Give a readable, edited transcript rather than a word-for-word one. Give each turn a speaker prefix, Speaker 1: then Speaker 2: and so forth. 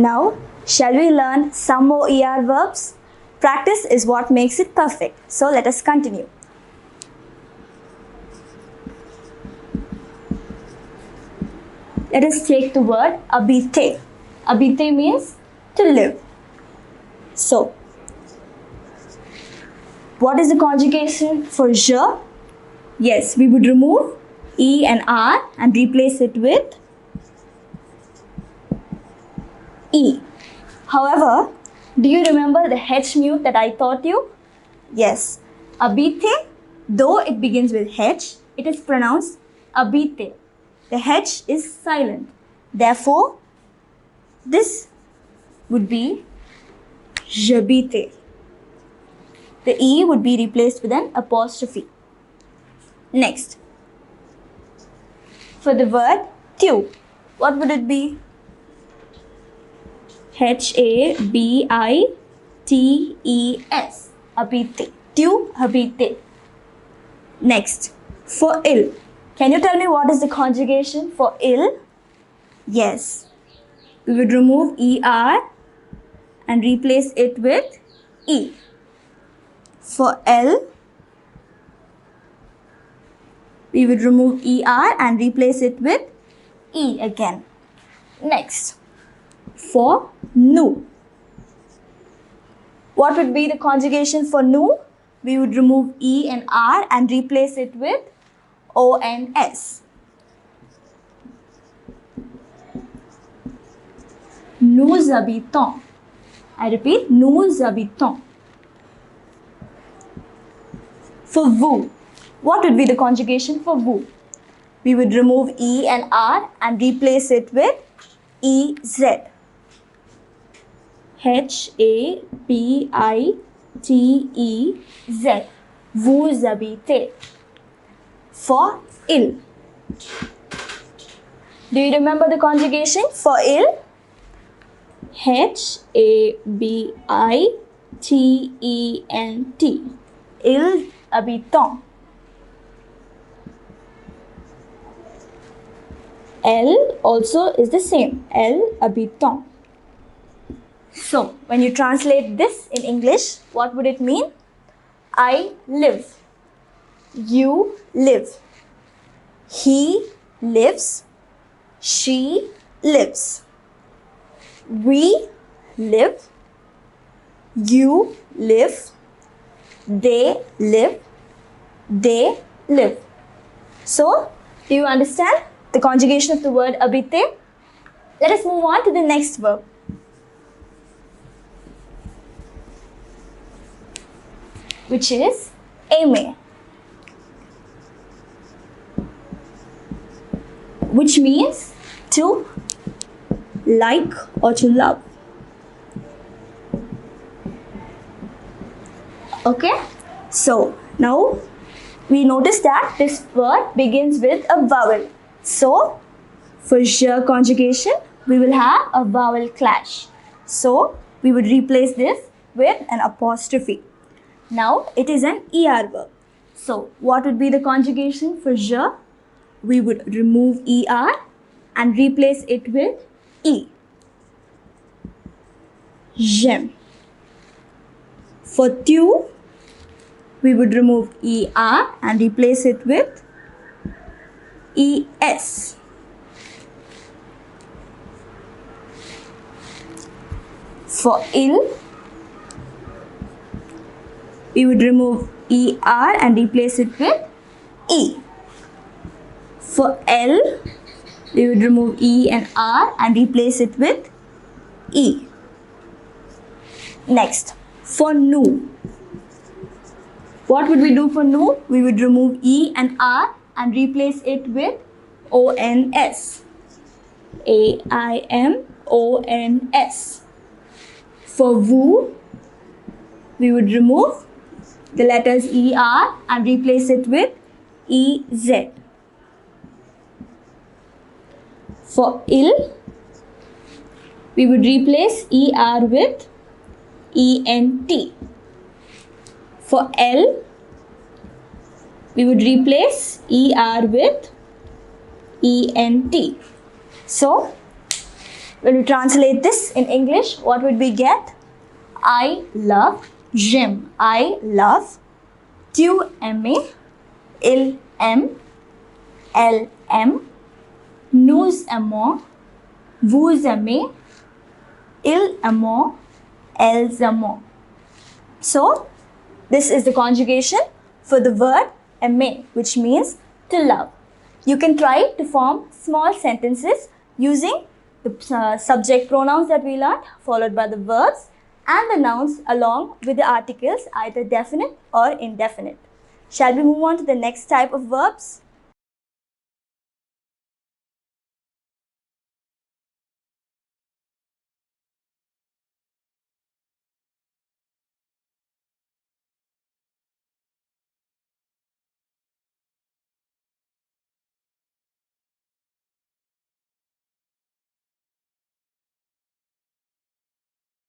Speaker 1: Now, shall we learn some more ER verbs? Practice is what makes it perfect. So let us continue. Let us take the word habiter. Habiter means to live. So, what is the conjugation for je? Yes, we would remove E and R and replace it with E. However, do you remember the H mute that I taught you? Yes, habiter, though it begins with H, it is pronounced habiter. The H is silent. Therefore, this would be j'habite. The E would be replaced with an apostrophe. Next, for the word tu, what would it be? H-A-B-I-T-E-S. Habite. Tu habite. Next, for il. Can you tell me what is the conjugation for il? Yes. We would remove ER and replace it with E. For L, we would remove ER and replace it with E again. Next, for nu. What would be the conjugation for nu? We would remove E and R and replace it with O-N-S. Nous habitons. I repeat, nous habitons. For vous, what would be the conjugation for vous? We would remove E and R and replace it with E-Z. H-A-B-I-T-E-Z. Vous habitez. For il. Do you remember the conjugation for il? H-A-B-I-T-E-N-T. Ils habitants. Elle also is the same. Elle habitant. So, when you translate this in English, what would it mean? I live. You live. He lives. She lives. We live. You live. They live. They live. So, do you understand the conjugation of the word habiter? Let us move on to the next verb, which is aimer, which means to like or to love. Okay, so now we notice that this word begins with a vowel. So for je conjugation, we will have a vowel clash. So we would replace this with an apostrophe. Now it is an ER verb. So what would be the conjugation for je? We would remove ER and replace it with E. J'aime. For tu, we would remove ER and replace it with ES. For il, we would remove ER and replace it with E. For L, we would remove E and R and replace it with E. Next, for nu. What would we do for nu? We would remove E and R and replace it with O-N-S. A-I-M-O-N-S. For vous, we would remove the letters E-R and replace it with E-Z. For il, we would replace ER with E-N-T. For L, we would replace ER with ENT. So, When we translate this in English, what would we get? I love gym. I love. Tu aimes. Il aime. Elle aime. Nous aimons. Vous aimez. Ils aiment. Elles aiment. So, this is the conjugation for the verb aimer, which means to love. You can try to form small sentences using the subject pronouns that we learned, followed by the verbs and the nouns along with the articles, either definite or indefinite. Shall we move on to the next type of verbs?